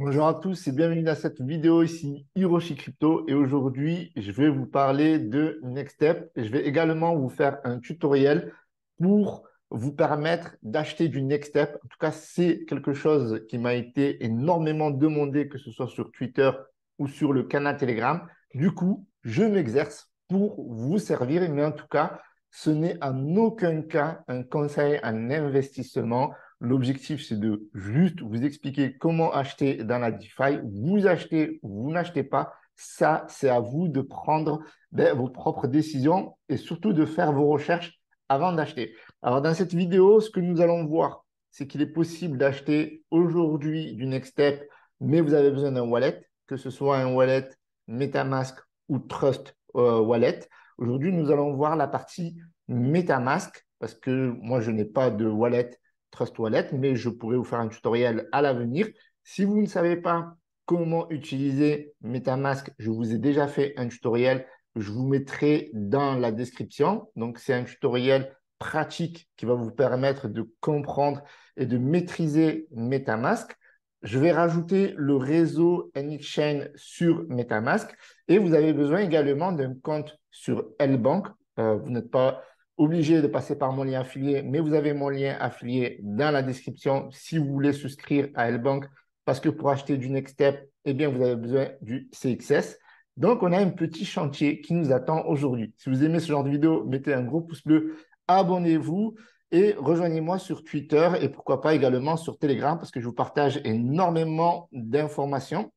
Bonjour à tous et bienvenue dans cette vidéo ici Hiroshi Crypto et aujourd'hui je vais vous parler de Next Step et je vais également vous faire un tutoriel pour vous permettre d'acheter du Next Step. En tout cas, c'est quelque chose qui m'a été énormément demandé, que ce soit sur Twitter ou sur le canal Telegram. Du coup, je m'exerce pour vous servir, mais en tout cas, ce n'est en aucun cas un conseil en investissement. L'objectif, c'est de juste vous expliquer comment acheter dans la DeFi. Vous achetez, vous n'achetez pas. Ça, c'est à vous de prendre vos propres décisions et surtout de faire vos recherches avant d'acheter. Alors, dans cette vidéo, ce que nous allons voir, c'est qu'il est possible d'acheter aujourd'hui du Next Step, mais vous avez besoin d'un wallet, que ce soit un wallet MetaMask ou Trust Wallet. Aujourd'hui, nous allons voir la partie MetaMask parce que moi, je n'ai pas de wallet Trust Wallet, mais je pourrais vous faire un tutoriel à l'avenir. Si vous ne savez pas comment utiliser MetaMask, je vous ai déjà fait un tutoriel. Je vous mettrai dans la description. Donc, c'est un tutoriel pratique qui va vous permettre de comprendre et de maîtriser MetaMask. Je vais rajouter le réseau NXChain sur MetaMask et vous avez besoin également d'un compte sur L-Bank. Vous n'êtes pas obligé de passer par mon lien affilié, mais vous avez mon lien affilié dans la description si vous voulez souscrire à L-Bank parce que pour acheter du Next Step, eh bien, vous avez besoin du CXS. Donc, on a un petit chantier qui nous attend aujourd'hui. Si vous aimez ce genre de vidéo, mettez un gros pouce bleu, abonnez-vous et rejoignez-moi sur Twitter et pourquoi pas également sur Telegram parce que je vous partage énormément d'informations,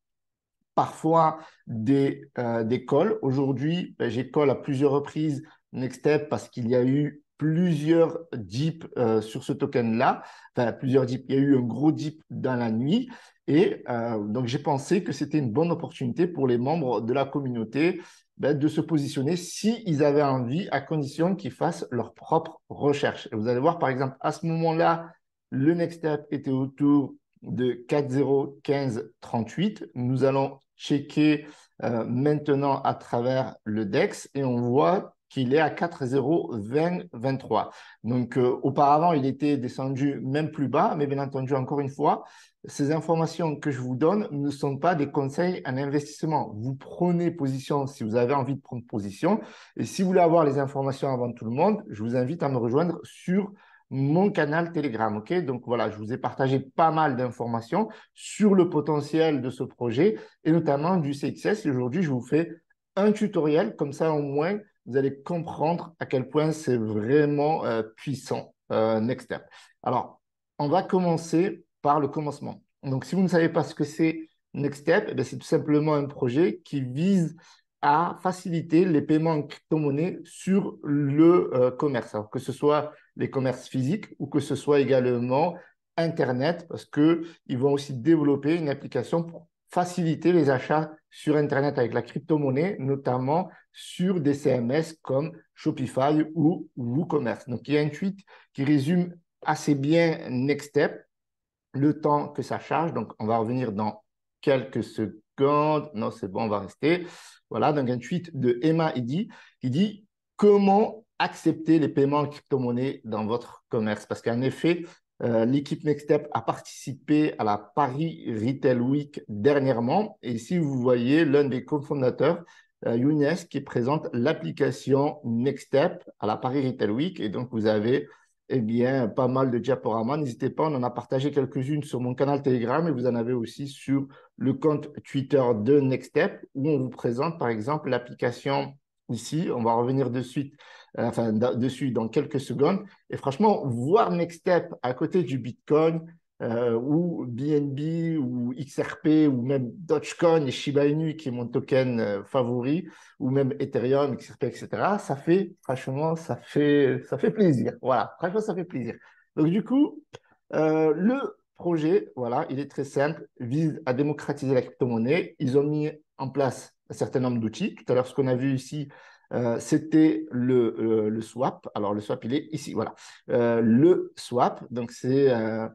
parfois des calls. Aujourd'hui, j'ai call à plusieurs reprises Next Step parce qu'il y a eu plusieurs dips sur ce token-là. Enfin, plusieurs dips. Il y a eu un gros dip dans la nuit. Et donc, j'ai pensé que c'était une bonne opportunité pour les membres de la communauté de se positionner s'ils avaient envie, à condition qu'ils fassent leur propre recherche. Et vous allez voir, par exemple, à ce moment-là, le Next Step était autour de 401538. Nous allons checker maintenant à travers le DEX et on voit qu'il est à 402023. Donc, auparavant, il était descendu même plus bas, mais bien entendu, encore une fois, ces informations que je vous donne ne sont pas des conseils en investissement. Vous prenez position si vous avez envie de prendre position. Et si vous voulez avoir les informations avant tout le monde, je vous invite à me rejoindre sur mon canal Telegram. Ok, donc voilà, je vous ai partagé pas mal d'informations sur le potentiel de ce projet et notamment du CXS. Et aujourd'hui, je vous fais un tutoriel, comme ça au moins, vous allez comprendre à quel point c'est vraiment puissant, Next Step. Alors, on va commencer par le commencement. Donc, si vous ne savez pas ce que c'est Next Step, eh c'est tout simplement un projet qui vise à faciliter les paiements en crypto-monnaie sur le commerce, alors que ce soit les commerces physiques ou que ce soit également Internet, parce qu'ils vont aussi développer une application pour faciliter les achats sur Internet avec la crypto-monnaie, notamment sur des CMS comme Shopify ou WooCommerce. Donc, il y a un tweet qui résume assez bien Next Step, le temps que ça charge. Donc, on va revenir dans quelques secondes. Non, c'est bon, on va rester. Voilà, donc un tweet de Emma Eddy qui dit comment accepter les paiements en crypto-monnaie dans votre commerce. Parce qu'en effet, l'équipe Nextstep a participé à la Paris Retail Week dernièrement. Et ici, vous voyez l'un des cofondateurs, Younes, qui présente l'application Nextstep à la Paris Retail Week. Et donc, vous avez bien, pas mal de diaporamas. N'hésitez pas, on en a partagé quelques-unes sur mon canal Telegram et vous en avez aussi sur le compte Twitter de Nextstep où on vous présente par exemple l'application ici. On va revenir dessus dans quelques secondes. Et franchement, voir Nextstep à côté du Bitcoin ou BNB ou XRP ou même Dogecoin et Shiba Inu qui est mon token favori ou même Ethereum, XRP, etc. Ça fait, franchement, ça fait plaisir. Voilà, franchement, ça fait plaisir. Donc, du coup, le projet, voilà, il est très simple, vise à démocratiser la crypto-monnaie. Ils ont mis en place un certain nombre d'outils. Tout à l'heure, ce qu'on a vu ici, c'était le swap. Alors, le swap, il est ici, voilà. Le swap, donc c'est un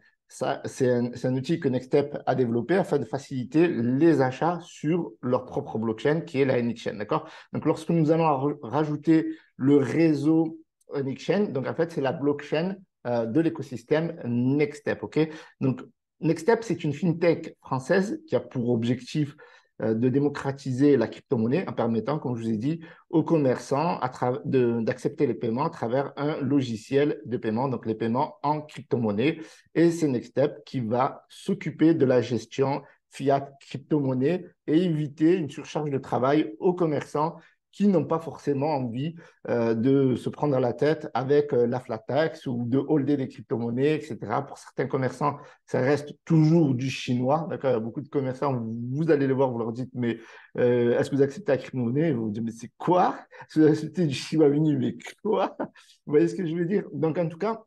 outil que Nextstep a développé afin de faciliter les achats sur leur propre blockchain qui est la NXChain. D'accord? Donc, lorsque nous allons rajouter le réseau NXChain, donc en fait, c'est la blockchain de l'écosystème Nextstep. OK? Donc, Nextstep, c'est une fintech française qui a pour objectif de démocratiser la crypto-monnaie en permettant, comme je vous ai dit, aux commerçants d'accepter les paiements à travers un logiciel de paiement, donc les paiements en crypto-monnaie. Et c'est Nextstep qui va s'occuper de la gestion fiat crypto-monnaie et éviter une surcharge de travail aux commerçants qui n'ont pas forcément envie de se prendre la tête avec la flat tax ou de holder des crypto-monnaies, etc. Pour certains commerçants, ça reste toujours du chinois. D'accord. Il y a beaucoup de commerçants, vous allez les voir, vous leur dites, mais est-ce que vous acceptez la crypto-monnaie? Ils vont vous dire, mais c'est quoi? Est-ce que vous acceptez du chinois venu? Mais quoi? Vous voyez ce que je veux dire? Donc, en tout cas,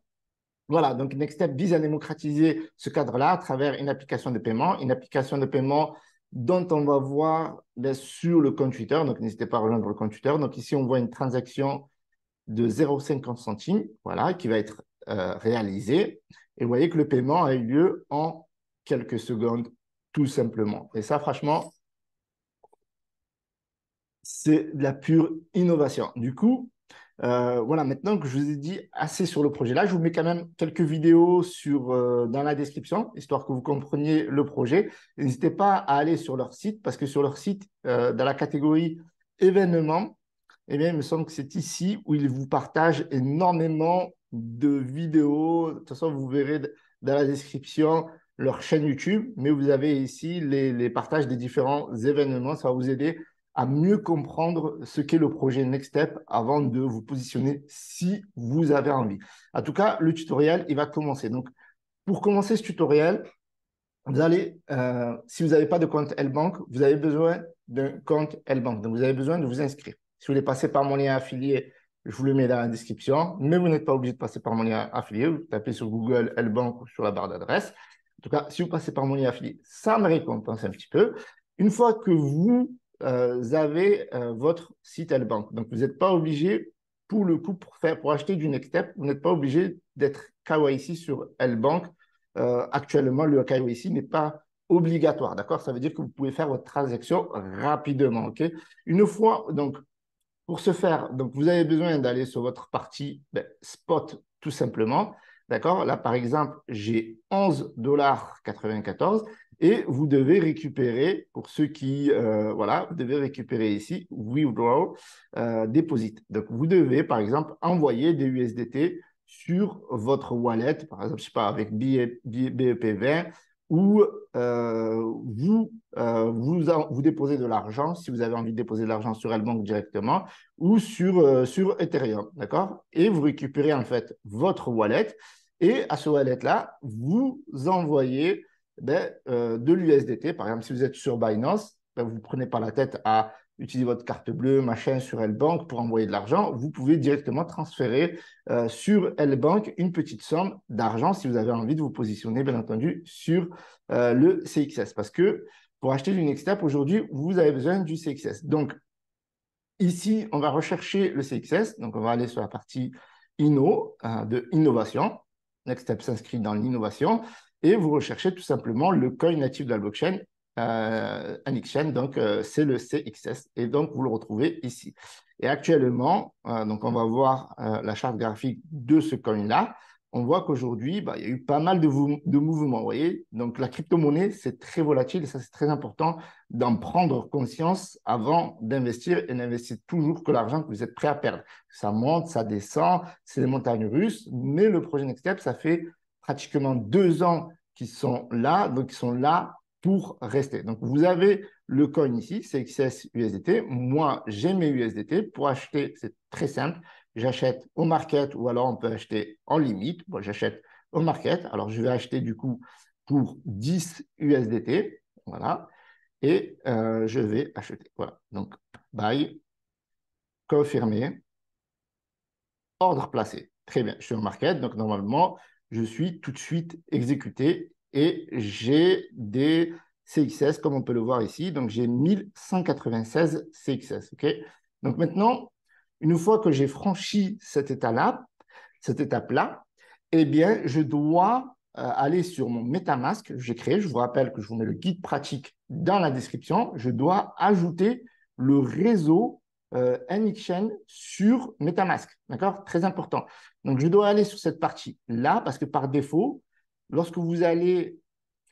voilà, donc Nextstep vise à démocratiser ce cadre-là à travers une application de paiement dont on va voir sur le compte Twitter. Donc, n'hésitez pas à rejoindre le compte Twitter. Donc, ici, on voit une transaction de 0,50 centimes, voilà, qui va être réalisée. Et vous voyez que le paiement a eu lieu en quelques secondes, tout simplement. Et ça, franchement, c'est de la pure innovation. Du coup, voilà, maintenant que je vous ai dit assez sur le projet là, je vous mets quand même quelques vidéos dans la description, histoire que vous compreniez le projet. N'hésitez pas à aller sur leur site, parce que sur leur site, dans la catégorie événements, eh bien, il me semble que c'est ici où ils vous partagent énormément de vidéos. De toute façon, vous verrez dans la description leur chaîne YouTube, mais vous avez ici les partages des différents événements. Ça va vous aider à mieux comprendre ce qu'est le projet Next Step avant de vous positionner si vous avez envie. En tout cas, le tutoriel, il va commencer. Donc, pour commencer ce tutoriel, vous allez, si vous n'avez pas de compte L-Bank, vous avez besoin d'un compte L-Bank. Donc, vous avez besoin de vous inscrire. Si vous voulez passer par mon lien affilié, je vous le mets dans la description, mais vous n'êtes pas obligé de passer par mon lien affilié. Vous tapez sur Google L-Bank ou sur la barre d'adresse. En tout cas, si vous passez par mon lien affilié, ça me récompense un petit peu. Une fois que vous avez votre site L-Bank, donc vous n'êtes pas obligé, pour le coup, pour acheter du Nextstep, vous n'êtes pas obligé d'être KYC sur L-Bank. Actuellement, le KYC n'est pas obligatoire, d'accord? Ça veut dire que vous pouvez faire votre transaction rapidement, ok? Une fois, donc, pour ce faire, donc, vous avez besoin d'aller sur votre partie spot, tout simplement, d'accord? Là, par exemple, j'ai 11,94 $ et vous devez récupérer, pour ceux qui, voilà, vous devez récupérer ici, withdraw, deposit. Donc, vous devez, par exemple, envoyer des USDT sur votre wallet, par exemple, je sais pas, avec BEP20, ou vous déposez de l'argent, si vous avez envie de déposer de l'argent sur L-Bank directement, ou sur Ethereum, d'accord? Et vous récupérez en fait votre wallet, et à ce wallet-là, vous envoyez de l'USDT. Par exemple, si vous êtes sur Binance, vous ne prenez pas la tête à utiliser votre carte bleue, machin, sur L-Bank pour envoyer de l'argent. Vous pouvez directement transférer sur L-Bank une petite somme d'argent si vous avez envie de vous positionner, bien entendu, sur le CXS. Parce que pour acheter du Nextstep aujourd'hui, vous avez besoin du CXS. Donc, ici, on va rechercher le CXS. Donc, on va aller sur la partie Inno, de innovation. Nextstep s'inscrit dans l'innovation. Et vous recherchez tout simplement le coin natif de la blockchain, NXChain. Donc, c'est le CXS. Et donc, vous le retrouvez ici. Et actuellement, donc on va voir la charte graphique de ce coin-là. On voit qu'aujourd'hui, il y a eu pas mal de mouvements, vous voyez. Donc, la crypto-monnaie, c'est très volatile et ça, c'est très important d'en prendre conscience avant d'investir et n'investissez toujours que l'argent que vous êtes prêt à perdre. Ça monte, ça descend, c'est les montagnes russes, mais le projet Nextstep, ça fait pratiquement 2 ans qu'ils sont là, donc ils sont là pour rester. Donc, vous avez le coin ici, c'est XS USDT. Moi, j'ai mes USDT. Pour acheter, c'est très simple. J'achète au market ou alors on peut acheter en limite. Moi, j'achète au market. Alors, je vais acheter du coup pour 10 USDT. Voilà. Et je vais acheter. Voilà. Donc, buy, confirmer, ordre placé. Très bien. Je suis au market. Donc, normalement, je suis tout de suite exécuté et j'ai des CXS, comme on peut le voir ici. Donc, j'ai 1196 CXS. OK? Donc, maintenant, une fois que j'ai franchi cette étape-là, eh bien, je dois aller sur mon MetaMask que j'ai créé. Je vous rappelle que je vous mets le guide pratique dans la description. Je dois ajouter le réseau NXChain sur MetaMask. D'accord? Très important. Donc, je dois aller sur cette partie-là parce que par défaut, lorsque vous allez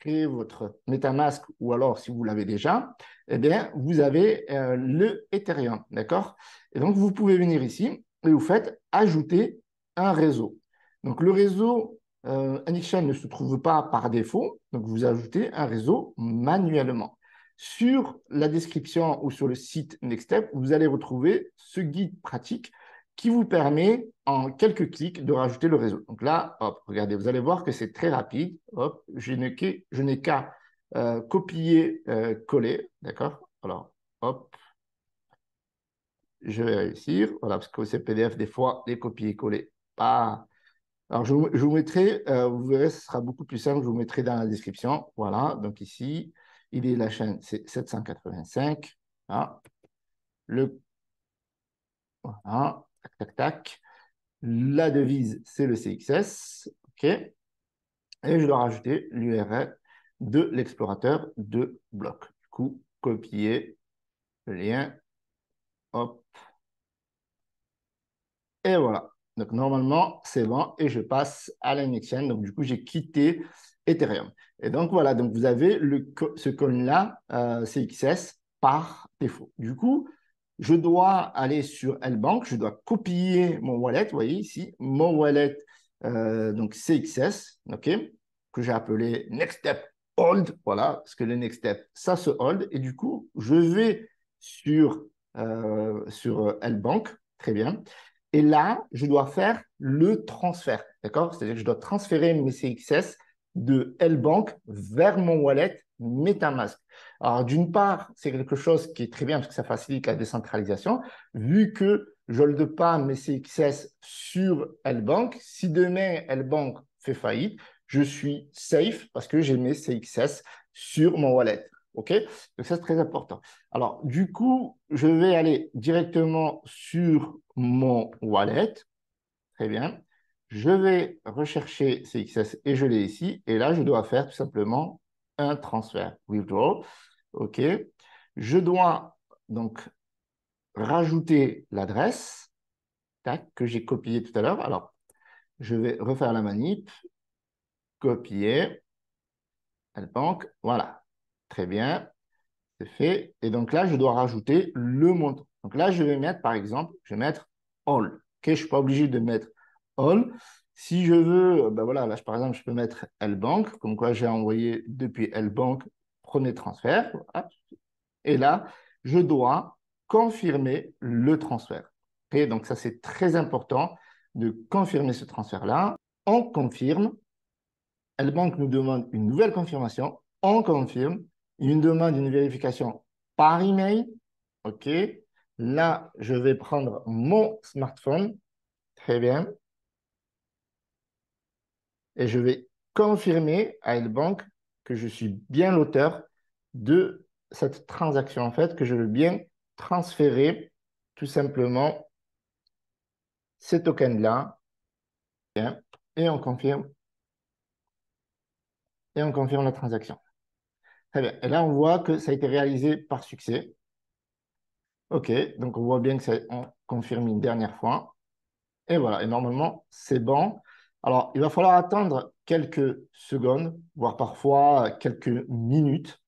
créer votre MetaMask ou alors si vous l'avez déjà, eh bien, vous avez le Ethereum, d'accord? Et donc, vous pouvez venir ici et vous faites ajouter un réseau. Donc, le réseau NXChain ne se trouve pas par défaut, donc vous ajoutez un réseau manuellement. Sur la description ou sur le site Nextstep, vous allez retrouver ce guide pratique qui vous permet en quelques clics de rajouter le réseau. Donc là, hop, regardez, vous allez voir que c'est très rapide. Hop, je n'ai qu'à copier, coller, d'accord? Alors, hop, je vais réussir. Voilà, parce que c'est PDF, des fois, les copier-coller, pas. Alors, je vous mettrai, vous verrez, ce sera beaucoup plus simple, je vous mettrai dans la description. Voilà, donc ici, il est la chaîne, c'est 785. Voilà, voilà, tac, tac, tac. La devise, c'est le CXS. OK. Et je dois rajouter l'URL de l'explorateur de bloc. Du coup, copier le lien. Hop. Et voilà. Donc, normalement, c'est bon. Et je passe à la next chain. Donc, du coup, j'ai quitté Ethereum. Et donc, voilà. Donc, vous avez ce coin-là, CXS, par défaut. Du coup, je dois aller sur Lbank. Je dois copier mon wallet. Vous voyez ici, mon wallet, donc CXS, OK, que j'ai appelé Next Step Hold. Voilà, parce que le Next Step, ça se hold. Et du coup, je vais sur Lbank. Très bien. Et là, je dois faire le transfert, d'accord? C'est-à-dire que je dois transférer mes CXS de Lbank vers mon wallet MetaMask. Alors, d'une part, c'est quelque chose qui est très bien parce que ça facilite la décentralisation. Vu que je ne pas mes CXS sur Lbank, si demain Lbank fait faillite, je suis safe parce que j'ai mes CXS sur mon wallet. OK? Donc, ça, c'est très important. Alors, du coup, je vais aller directement sur mon wallet. Très bien. Je vais rechercher CXS et je l'ai ici. Et là, je dois faire tout simplement un transfert. Withdraw. OK. Je dois donc rajouter l'adresse que j'ai copiée tout à l'heure. Alors, je vais refaire la manip. Copier. Banque. Voilà. Très bien. C'est fait. Et donc là, je dois rajouter le montant. Donc là, je vais mettre, par exemple, je vais mettre all. OK, je ne suis pas obligé de mettre all. Si je veux, ben voilà, là, par exemple, je peux mettre Lbank, comme quoi j'ai envoyé depuis Lbank, premier transfert. Voilà. Et là, je dois confirmer le transfert. OK, donc ça, c'est très important de confirmer ce transfert-là. On confirme. Lbank nous demande une nouvelle confirmation. On confirme. Il nous demande une vérification par email. OK. Là, je vais prendre mon smartphone. Très bien. Et je vais confirmer à Lbank que je suis bien l'auteur de cette transaction, en fait, que je veux bien transférer tout simplement ces tokens-là. Et on confirme. Et on confirme la transaction. Très bien. Et là, on voit que ça a été réalisé par succès. OK, donc on voit bien que c'est on confirme une dernière fois. Et voilà, et normalement, c'est bon. Alors, il va falloir attendre quelques secondes, voire parfois quelques minutes.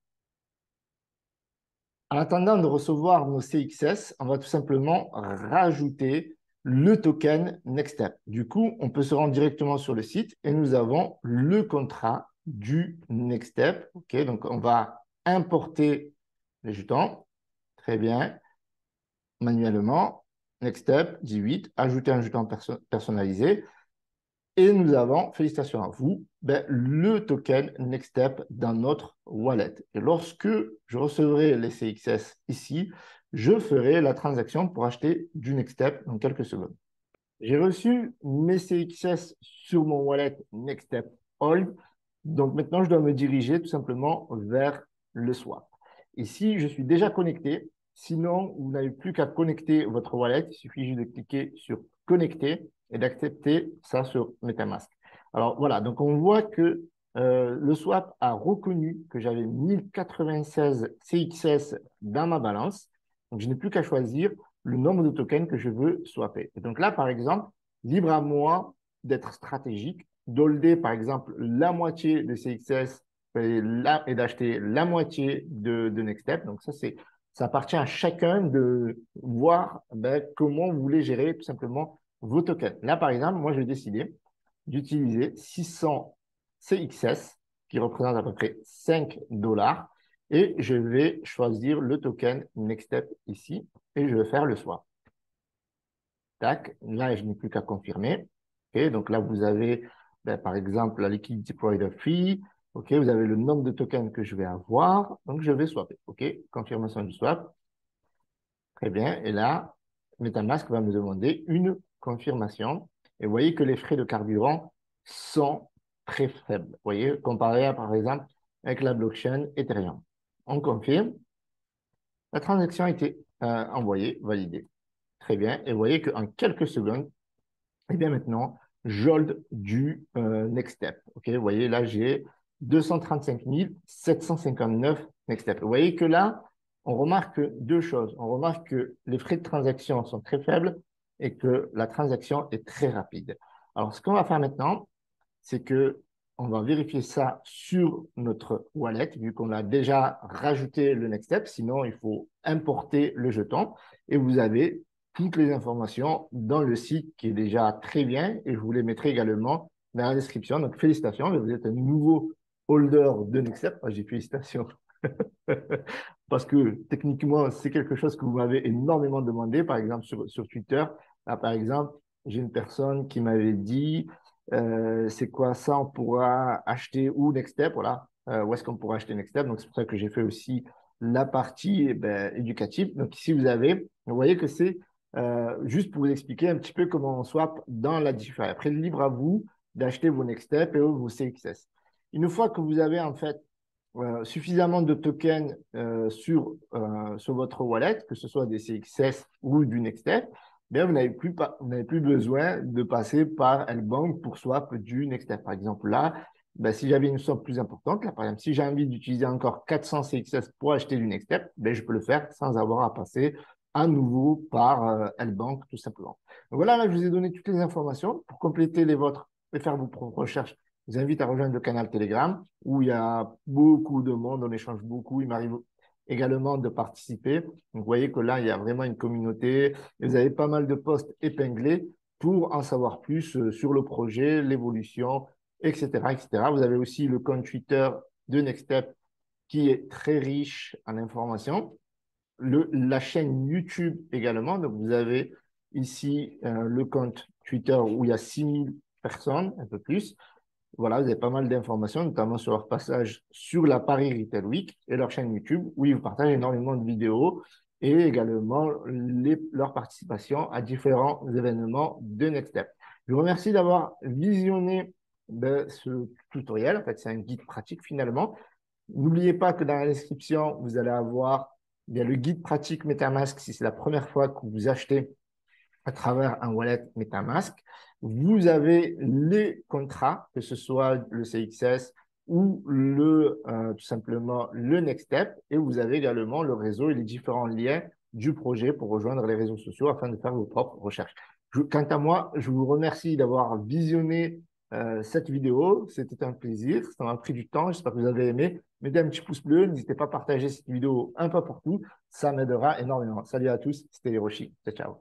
En attendant de recevoir nos CXS, on va tout simplement rajouter le token NextStep. Du coup, on peut se rendre directement sur le site et nous avons le contrat du NextStep. OK, donc on va importer les jetons. Très bien. Manuellement. Next step, 18, ajouter un jeton personnalisé. Et nous avons, félicitations à vous, le token Next Step dans notre wallet. Et lorsque je recevrai les CXS ici, je ferai la transaction pour acheter du Next Step dans quelques secondes. J'ai reçu mes CXS sur mon wallet Next Step Hold. Donc maintenant, je dois me diriger tout simplement vers le swap. Ici, je suis déjà connecté. Sinon, vous n'avez plus qu'à connecter votre wallet. Il suffit juste de cliquer sur connecter et d'accepter ça sur MetaMask. Alors voilà, donc on voit que le swap a reconnu que j'avais 1096 CXS dans ma balance. Donc je n'ai plus qu'à choisir le nombre de tokens que je veux swapper. Et donc là, par exemple, libre à moi d'être stratégique, d'holder, par exemple, la moitié de CXS et d'acheter la moitié de NextStep. Donc, ça appartient à chacun de voir comment vous voulez gérer tout simplement vos tokens. Là, par exemple, moi, je vais décider d'utiliser 600 CXS qui représente à peu près 5 $. Et je vais choisir le token NextStep ici et je vais faire le swap. Tac, là, je n'ai plus qu'à confirmer. Okay, donc là, vous avez, par exemple, la liquidity provider fee. OK, vous avez le nombre de tokens que je vais avoir. Donc, je vais swapper. OK, confirmation du swap. Très bien. Et là, MetaMask va me demander une confirmation. Et vous voyez que les frais de carburant sont très faibles. Vous voyez, comparé à, par exemple, avec la blockchain Ethereum. On confirme. La transaction a été envoyée, validée. Très bien. Et vous voyez qu'en quelques secondes, et bien maintenant, j'hold du next step. OK, vous voyez, là, j'ai 235 759 next step. Vous voyez que là, on remarque deux choses. On remarque que les frais de transaction sont très faibles et que la transaction est très rapide. Alors, ce qu'on va faire maintenant, c'est que on va vérifier ça sur notre wallet, vu qu'on a déjà rajouté le next step. Sinon, il faut importer le jeton. Et vous avez toutes les informations dans le site qui est déjà très bien. Et je vous les mettrai également dans la description. Donc, félicitations, vous êtes un nouveau holder de next step. Moi, j'ai félicitations. Parce que techniquement, c'est quelque chose que vous m'avez énormément demandé, par exemple sur Twitter. Là, par exemple, j'ai une personne qui m'avait dit c'est quoi ça, on pourra acheter où Next Step, voilà, où est-ce qu'on pourra acheter Next Step. Donc, c'est pour ça que j'ai fait aussi la partie éducative. Donc, ici, vous voyez que c'est juste pour vous expliquer un petit peu comment on swap dans la DeFi. Après, libre à vous d'acheter vos Next Step et vos CXS. Une fois que vous avez en fait suffisamment de tokens sur votre wallet, que ce soit des CXS ou du NextStep, bien, vous n'avez plus besoin de passer par L-Bank pour swap du NextStep. Par exemple, là, ben, si j'avais une somme plus importante, là, par exemple, si j'ai envie d'utiliser encore 400 CXS pour acheter du NextStep, ben, je peux le faire sans avoir à passer à nouveau par L-Bank, tout simplement. Donc voilà, là, je vous ai donné toutes les informations. Pour compléter les vôtres et faire vos propres recherches, je vous invite à rejoindre le canal Telegram où il y a beaucoup de monde, on échange beaucoup. Il m'arrive également de participer. Donc, vous voyez que là, il y a vraiment une communauté. Et vous avez pas mal de posts épinglés pour en savoir plus sur le projet, l'évolution, etc., etc. Vous avez aussi le compte Twitter de NextStep qui est très riche en informations. La chaîne YouTube également. Donc, vous avez ici le compte Twitter où il y a 6000 personnes, un peu plus. Voilà, vous avez pas mal d'informations, notamment sur leur passage sur la Paris Retail Week et leur chaîne YouTube, où ils vous partagent énormément de vidéos et également leur participation à différents événements de NextStep. Je vous remercie d'avoir visionné ce tutoriel. En fait, c'est un guide pratique finalement. N'oubliez pas que dans la description, vous allez avoir le guide pratique MetaMask si c'est la première fois que vous achetez à travers un wallet MetaMask. Vous avez les contrats, que ce soit le CXS ou tout simplement le Next Step, et vous avez également le réseau et les différents liens du projet pour rejoindre les réseaux sociaux afin de faire vos propres recherches. Quant à moi, je vous remercie d'avoir visionné cette vidéo. C'était un plaisir. Ça m'a pris du temps. J'espère que vous avez aimé. Mettez un petit pouce bleu. N'hésitez pas à partager cette vidéo un peu partout. Ça m'aidera énormément. Salut à tous. C'était Hiroshi. Ciao, ciao.